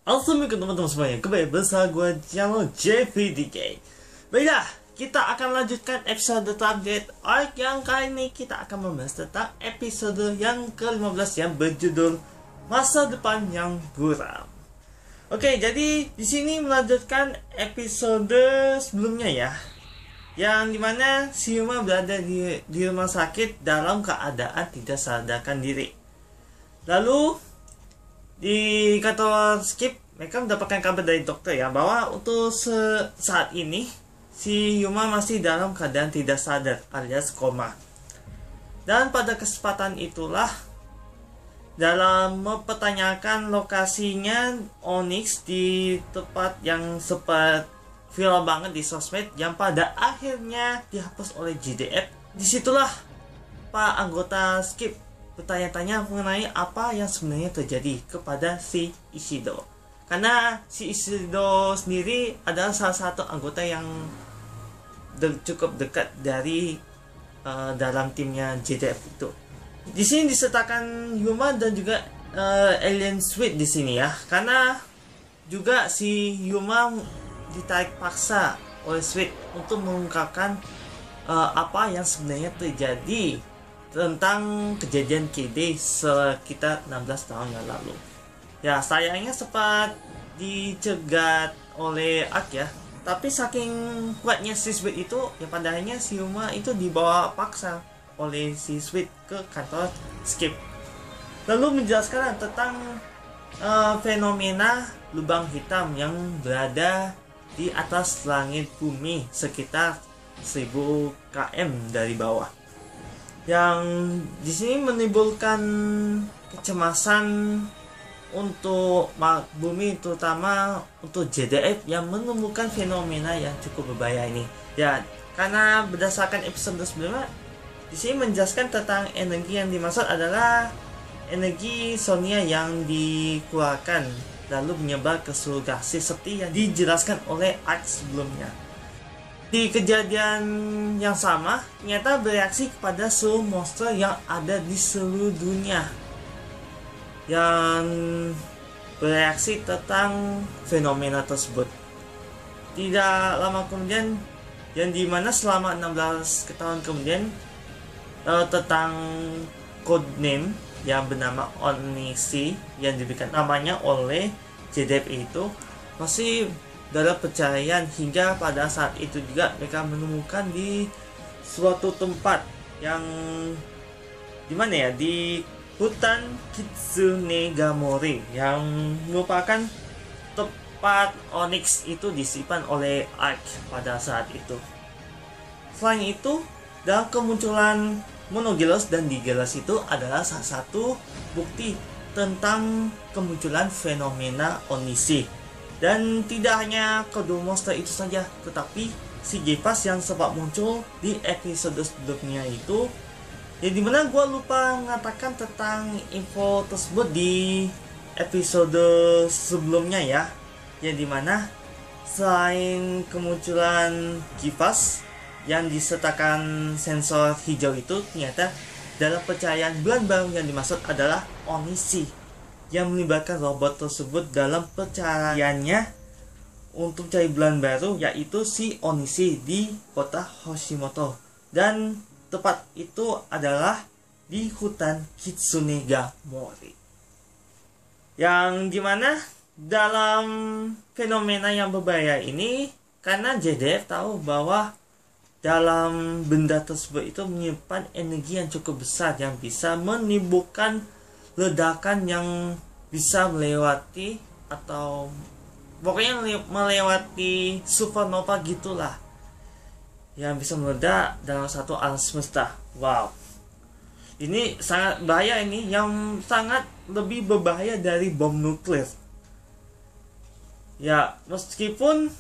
Assalamualaikum teman-teman semuanya, kembali bersama gue channel JVDK. Baiklah, kita akan lanjutkan episode update arc yang kali ini kita akan membahas tentang episode yang ke-15 yang berjudul Masa Depan yang Buram. Oke, jadi di sini melanjutkan episode sebelumnya ya, yang dimana si Yuma berada di rumah sakit dalam keadaan tidak sadarkan diri. Lalu di kantor skip mereka mendapatkan kabar dari dokter ya bahwa untuk saat ini si Yuma masih dalam keadaan tidak sadar alias koma. Dan pada kesempatan itulah, dalam mempertanyakan lokasinya Onyx di tempat yang sempat viral banget di sosmed yang pada akhirnya dihapus oleh JDF, disitulah Pak anggota skip bertanya-tanya mengenai apa yang sebenarnya terjadi kepada si Ishido. Karena si Ishido sendiri adalah salah satu anggota yang cukup dekat dari dalam timnya JDF itu. Di sini disertakan Yuma dan juga Alien Sweet di sini ya. Karena juga si Yuma ditarik paksa oleh Sweet untuk mengungkapkan apa yang sebenarnya terjadi tentang kejadian KD sekitar 16 tahun yang lalu. Ya, sayangnya sempat dicegat oleh Ark ya. Tapi saking kuatnya si Sweet itu, ya pada akhirnya si Yuma itu dibawa paksa oleh si Sweet ke kantor skip. Lalu menjelaskan tentang fenomena lubang hitam yang berada di atas langit bumi sekitar 1000 km dari bawah. Yang di sini menimbulkan kecemasan untuk bumi, terutama untuk JDF yang menemukan fenomena yang cukup berbahaya ini. Ya, karena berdasarkan episode sebelumnya, di sini menjelaskan tentang energi yang dimaksud adalah energi Sonia yang dikeluarkan lalu menyebar ke seluruh galaksi seperti yang dijelaskan oleh Ark sebelumnya. Di kejadian yang sama, ternyata bereaksi kepada seluruh monster yang ada di seluruh dunia, yang bereaksi tentang fenomena tersebut. Tidak lama kemudian, yang dimana selama 16 tahun kemudian, tentang codename yang bernama Onyx yang diberikan namanya oleh JDF itu masih dalam pencarian, hingga pada saat itu juga mereka menemukan di suatu tempat yang dimana ya, di hutan Kitsunegamori, yang merupakan tempat Onyx itu disimpan oleh Ark pada saat itu. Selain itu, dalam kemunculan Monogelos dan Digelos itu adalah salah satu bukti tentang kemunculan fenomena Onyx. Dan tidak hanya kedua monster itu saja, tetapi si Gevas yang sempat muncul di episode sebelumnya itu, ya dimana gue lupa mengatakan tentang info tersebut di episode sebelumnya ya, ya dimana selain kemunculan Gevas yang disertakan sensor hijau itu, ternyata dalam pencahayaan bulan baru yang dimaksud adalah Onyx yang melibatkan robot tersebut dalam pencariannya untuk cari bulan baru, yaitu si Onyx di kota Hoshimoto, dan tempat itu adalah di hutan Kitsunegamori, yang dimana dalam fenomena yang berbahaya ini, karena JDF tahu bahwa dalam benda tersebut itu menyimpan energi yang cukup besar yang bisa menimbulkan ledakan yang bisa melewati, atau pokoknya melewati supernova gitulah, yang bisa meledak dalam satu alam semesta. Wow, ini sangat bahaya, ini yang sangat lebih berbahaya dari bom nuklir. Ya, meskipun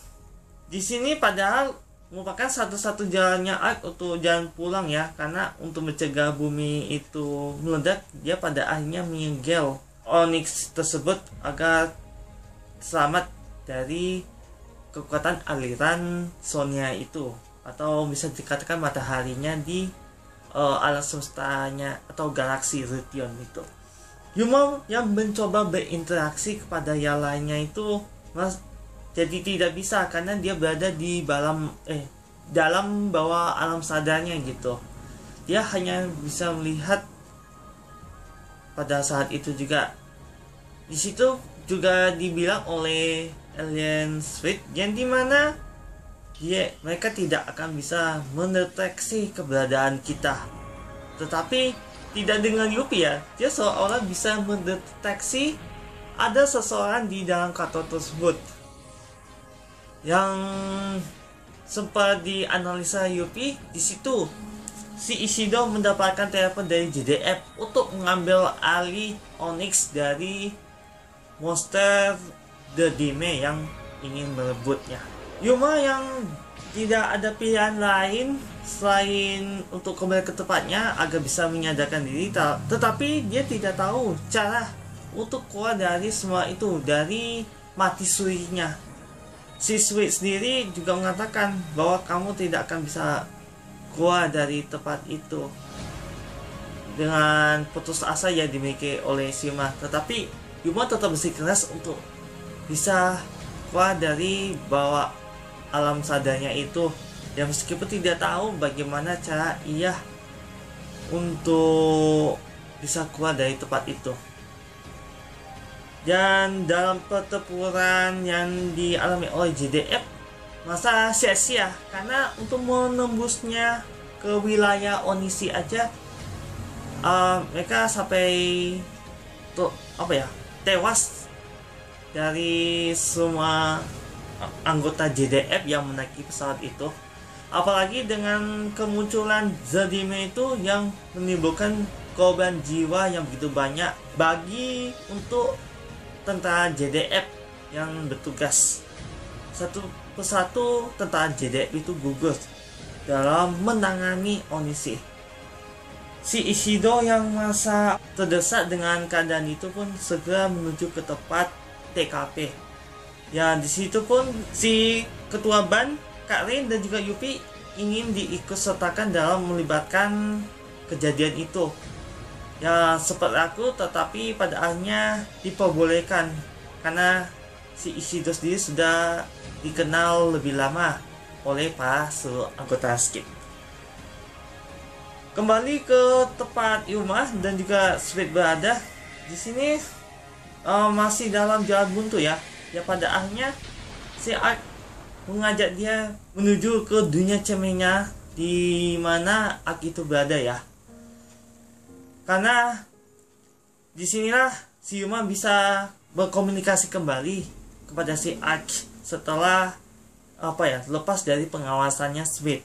di sini padahal merupakan satu-satu jalannya Ark untuk jalan pulang ya, karena untuk mencegah bumi itu meledak, dia pada akhirnya menyegel Onyx tersebut agar selamat dari kekuatan aliran Sonia itu, atau bisa dikatakan mataharinya di alam semestanya atau galaksi Rution itu. Yuma yang mencoba berinteraksi kepada yang lainnya itu jadi tidak bisa karena dia berada di dalam bawah alam sadarnya gitu. Dia hanya bisa melihat pada saat itu juga. Di situ juga dibilang oleh Alien Street yang dimana mereka tidak akan bisa mendeteksi keberadaan kita, tetapi tidak dengan Yuppie ya. Dia seolah bisa mendeteksi ada seseorang di dalam kantor tersebut. Yang sempat dianalisa Yuppie, di situ si Ishido mendapatkan telepon dari JDF untuk mengambil alih Onyx dari monster The Dime yang ingin merebutnya. Yuma yang tidak ada pilihan lain selain untuk kembali ke tempatnya agar bisa menyadarkan diri, tetapi dia tidak tahu cara untuk keluar dari semua itu, dari mati surinya. Si Sweet sendiri juga mengatakan bahwa kamu tidak akan bisa keluar dari tempat itu dengan putus asa yang dimiliki oleh Yuma, tetapi Yuma tetap bersikeras untuk bisa keluar dari bawah alam sadarnya itu, ya meskipun tidak tahu bagaimana cara ia untuk bisa keluar dari tempat itu. Dan dalam pertempuran yang dialami oleh JDF masa sia-sia karena untuk menembusnya ke wilayah Onishi aja mereka sampai tewas dari semua anggota JDF yang menaiki pesawat itu. Apalagi dengan kemunculan Zedime itu yang menimbulkan korban jiwa yang begitu banyak bagi untuk tentara JDF yang bertugas. Satu persatu tentara JDF itu gugur dalam menangani Onishi. Si Ishido yang merasa terdesak dengan keadaan itu pun segera menuju ke tempat TKP. Ya, di situ pun si ketua ban, Kak Rin dan juga Yuppie ingin diikutsertakan dalam melibatkan kejadian itu. Ya, seperti aku, tetapi pada akhirnya diperbolehkan karena si Ishido sendiri sudah dikenal lebih lama oleh para seluruh anggota Skip. Kembali ke tempat Yuma dan juga Sweet berada di sini masih dalam jalan buntu ya. Ya pada akhirnya si Ark mengajak dia menuju ke dunia cemenya di mana Ark itu berada ya. Karena disinilah si Yuma bisa berkomunikasi kembali kepada si Ark setelah lepas dari pengawasannya Sweet.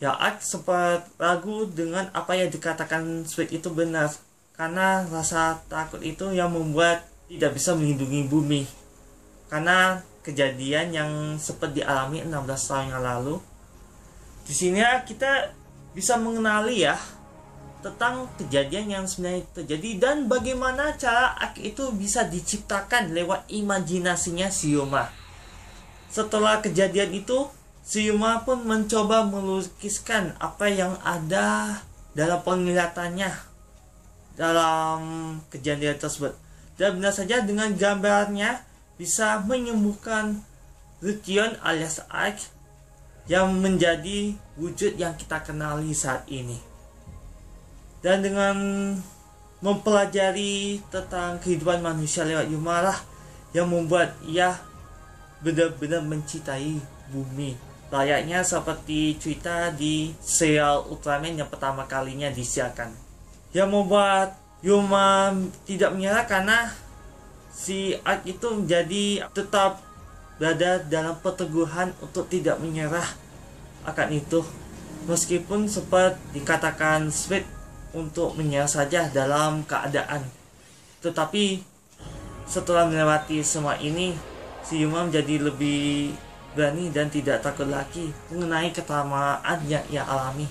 Ya, Ark sempat ragu dengan apa yang dikatakan Sweet itu benar, karena rasa takut itu yang membuat tidak bisa melindungi bumi. Karena kejadian yang sempat dialami 16 tahun yang lalu. Di sini kita bisa mengenali ya tentang kejadian yang sebenarnya terjadi dan bagaimana cara Ark itu bisa diciptakan lewat imajinasinya si Yuma. Setelah kejadian itu, si Yuma pun mencoba melukiskan apa yang ada dalam penglihatannya dalam kejadian tersebut. Dan benar saja dengan gambarnya bisa menyembuhkan Rukion alias Ark yang menjadi wujud yang kita kenali saat ini. Dan dengan mempelajari tentang kehidupan manusia lewat Yuma lah yang membuat ia benar-benar mencintai bumi, layaknya seperti cerita di serial Ultraman yang pertama kalinya disiarkan. Yang membuat Yuma tidak menyerah karena si Ark itu menjadi tetap berada dalam perteguhan untuk tidak menyerah akan itu, meskipun sempat dikatakan Sweet untuk menyerah saja dalam keadaan. Tetapi setelah melewati semua ini, si Yuma menjadi lebih berani dan tidak takut lagi mengenai ketamaan yang ia alami,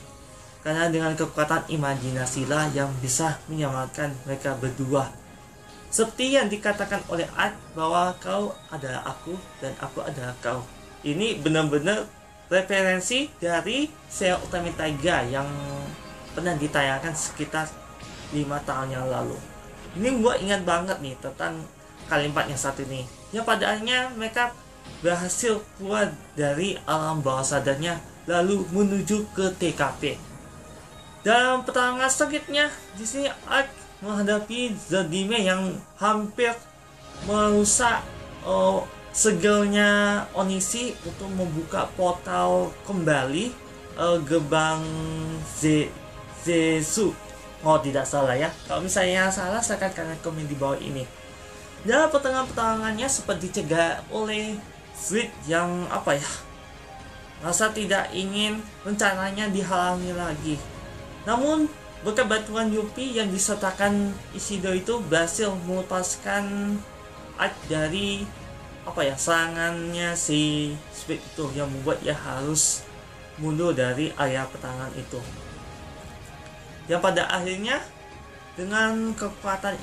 karena dengan kekuatan imajinasilah yang bisa menyelamatkan mereka berdua. Seperti yang dikatakan oleh Ark bahwa kau adalah aku dan aku adalah kau. Ini benar-benar referensi dari serial Ultraman Taiga yang pernah ditayangkan sekitar 5 tahun yang lalu. Ini gua ingat banget nih tentang kalimat yang satu ini. Ya pada akhirnya mereka berhasil keluar dari alam bawah sadarnya lalu menuju ke TKP. Dalam pertarungan selanjutnya, di sini Ark menghadapi Zodime yang hampir merusak segelnya Onishi untuk membuka portal kembali gerbang Zesu. Oh tidak salah ya. Kalau misalnya salah, silahkan kalian komen di bawah ini. Dan pertengahan-pertengahannya sempat dicegah oleh Sweet yang rasa tidak ingin rencananya dihalangi lagi. Namun berkat bantuan Yuppie yang disertakan Ishido itu berhasil melepaskan Ark dari serangannya si Sweet itu, yang membuat ia harus mundur dari area pertahanan itu. Yang pada akhirnya dengan kekuatan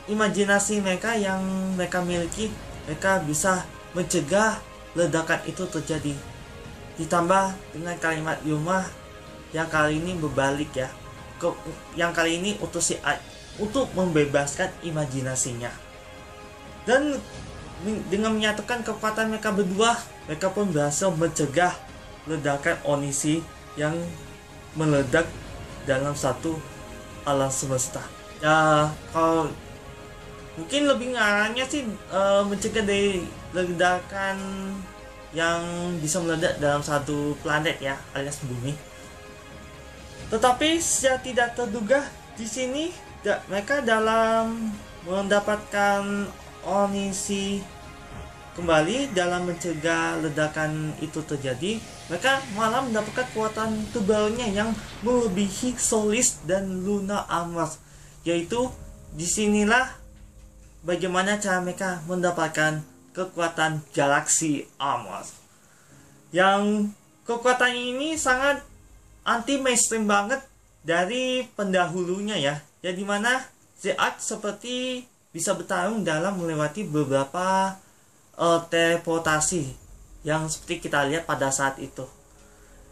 imajinasi mereka yang mereka miliki, mereka bisa mencegah ledakan itu terjadi. Ditambah dengan kalimat Yuma yang kali ini berbalik ya, yang kali ini utus si Ark untuk membebaskan imajinasinya. Dan dengan menyatukan kekuatan mereka berdua, mereka pun berhasil mencegah ledakan Onishi yang meledak dalam satu alam semesta. Kalau mungkin lebih ngarahnya sih mencegah dari ledakan yang bisa meledak dalam satu planet ya, alias bumi. Tetapi secara tidak terduga di sini mereka dalam mendapatkan Onishi kembali dalam mencegah ledakan itu terjadi, mereka malah mendapatkan kekuatan terbarunya yang melebihi Solis dan Luna Armor. Yaitu disinilah bagaimana cara mereka mendapatkan kekuatan Galaxy Armor. Yang kekuatan ini sangat anti mainstream banget dari pendahulunya ya. Yang dimana Zeat seperti bisa bertarung dalam melewati beberapa teleportasi yang seperti kita lihat pada saat itu.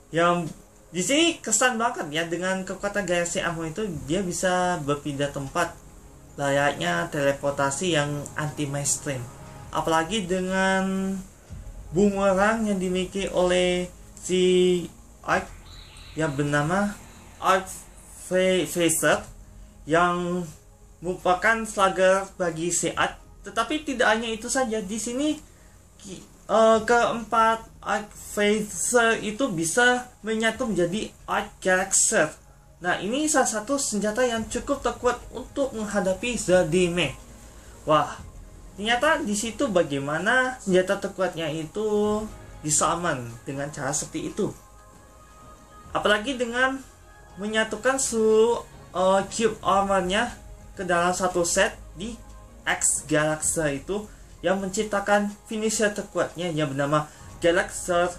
Yang di sini kesan banget ya, dengan kekuatan Galaxy Armor itu dia bisa berpindah tempat layaknya teleportasi yang anti mainstream. Apalagi dengan boomerang yang dimiliki oleh si Ark yang bernama Arc Phaser, yang merupakan slugger bagi si Ark. Tetapi tidak hanya itu saja, di sini keempat Arc Phaser itu bisa menyatu menjadi Arc Galaxer. Nah, ini salah satu senjata yang cukup terkuat untuk menghadapi Zodime. Wah, ternyata di situ bagaimana senjata terkuatnya itu disummon dengan cara seperti itu. Apalagi dengan menyatukan seluruh cube armornya ke dalam satu set di X Galaxer itu, yang menciptakan finisher terkuatnya yang bernama Galaxer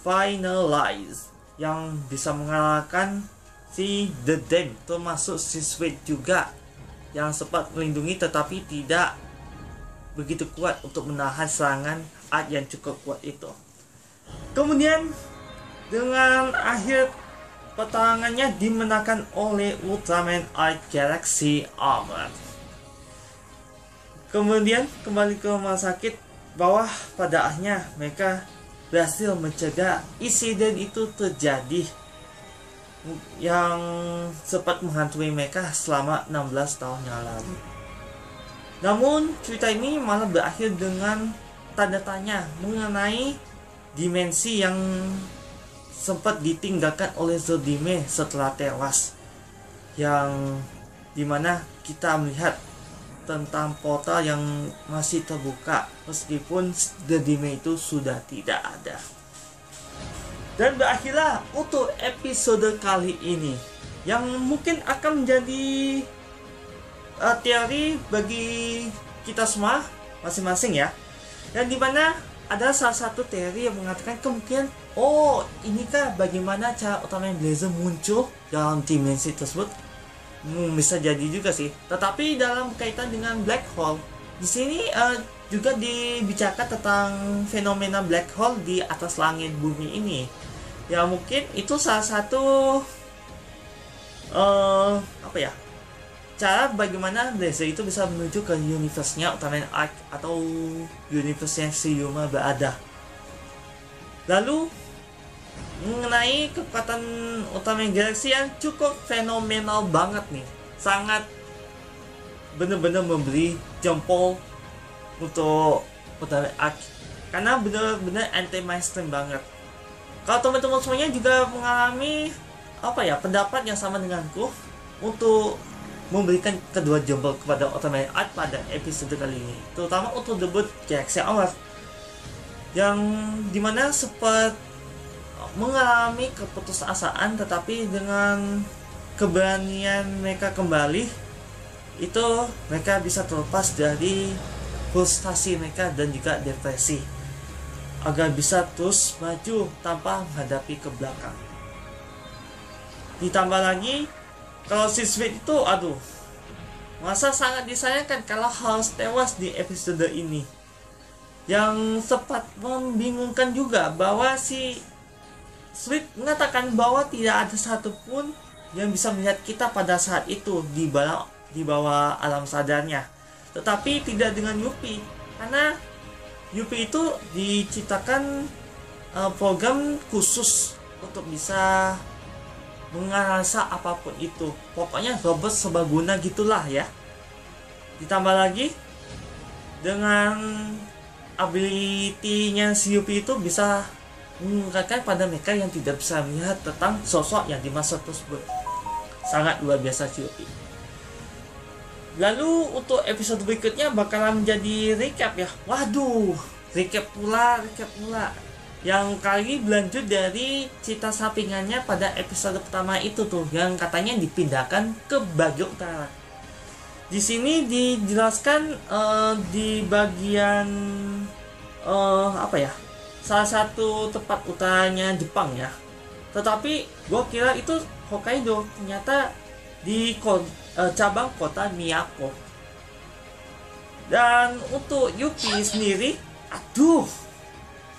Finalize, yang bisa mengalahkan si The Dam, termasuk si Sweet juga yang sempat melindungi tetapi tidak begitu kuat untuk menahan serangan Ark yang cukup kuat itu. Kemudian dengan akhir pertarungannya dimenangkan oleh Ultraman Arc Galaxy Armor. Kemudian kembali ke rumah sakit bawah, pada akhirnya mereka berhasil mencegah insiden itu terjadi yang sempat menghantui mereka selama 16 tahun yang lalu. Namun cerita ini malah berakhir dengan tanda tanya mengenai dimensi yang sempat ditinggalkan oleh Zodime setelah tewas, yang dimana kita melihat tentang portal yang masih terbuka meskipun Zodime itu sudah tidak ada. Dan berakhirlah untuk episode kali ini, yang mungkin akan menjadi teori bagi kita semua masing-masing ya, yang dimana ada salah satu teori yang mengatakan kemungkinan inikah bagaimana cara Ultraman Blazer muncul dalam dimensi tersebut. Bisa jadi juga sih. Tetapi dalam kaitan dengan black hole, di sini juga dibicarakan tentang fenomena black hole di atas langit bumi ini. Ya mungkin itu salah satu cara bagaimana Blazer itu bisa menuju ke universe-nya Ultraman Arc atau universe-nya si Yuma berada. Lalu mengenai kekuatan Ultraman Galaxy yang cukup fenomenal banget nih, sangat bener-bener memberi jempol untuk Ultraman Arc karena bener-bener anti-mainstream banget. Kalau teman-teman semuanya juga mengalami pendapat yang sama denganku untuk memberikan kedua jempol kepada Ultraman Arc pada episode kali ini, terutama untuk debut Galaxy Hour yang dimana sempat mengalami keputusasaan, tetapi dengan keberanian mereka kembali itu mereka bisa terlepas dari frustasi mereka dan juga depresi agar bisa terus maju tanpa menghadapi ke belakang. Ditambah lagi kalau si Sweet itu masa sangat disayangkan kalau harus tewas di episode ini. Yang sempat membingungkan juga bahwa si Sweet mengatakan bahwa tidak ada satupun yang bisa melihat kita pada saat itu di bawah alam sadarnya. Tetapi tidak dengan Yuppie, karena Yuppie itu diciptakan program khusus untuk bisa menganalisa apapun itu. Pokoknya robot serbaguna gitulah ya. Ditambah lagi dengan ability-nya si Yuppie itu bisa mengungkapkan pada mereka yang tidak bisa melihat tentang sosok yang dimaksud tersebut. Sangat luar biasa si Yuppie. Lalu untuk episode berikutnya bakalan menjadi recap ya. Waduh, recap pula. Yang kali berlanjut dari cerita sampingannya pada episode pertama itu tuh, yang katanya dipindahkan ke bagian utara. Di sini dijelaskan di bagian salah satu tempat utaranya Jepang ya. Tetapi gue kira itu Hokkaido, ternyata di cabang kota Miyako. Dan untuk Yuppie sendiri,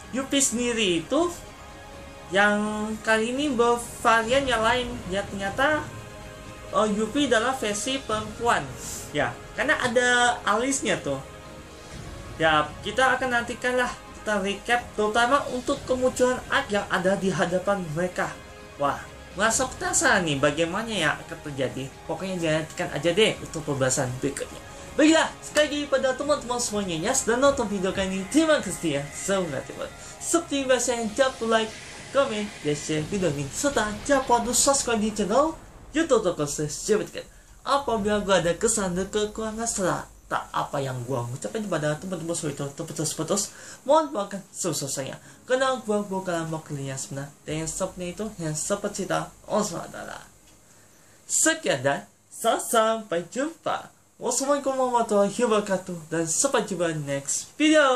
Yuppie sendiri itu yang kali ini bervarian yang lain ya, ternyata Yuppie adalah versi perempuan ya, karena ada alisnya tuh ya. Kita akan nantikan lah, kita recap terutama untuk kemunculan Arc yang ada di hadapan mereka. Wah, merasa penasaran nih bagaimana yang akan terjadi. Pokoknya jangan aja deh untuk pembahasan berikutnya. Baiklah, sekali lagi pada teman-teman semuanya yang sudah nonton video kali ini, terima kasih ya. Seperti biasa, jangan lupa like, komen, dan share video ini, serta jangan lupa untuk subscribe di channel YouTube Tokosesh. Apabila gue ada kesalahan dan kekurangan salah tak apa yang gue ucapkan kepada teman-teman semua itu terputus, mohon maafkan sebesar-besarnya, karena gue bukan mewakili yang sebenar, dan yang sebenarnya itu yang seperti cerita Allah adalah. Sekian dan sampai jumpa. Wassalamualaikum warahmatullahi wabarakatuh, dan sampai jumpa next video.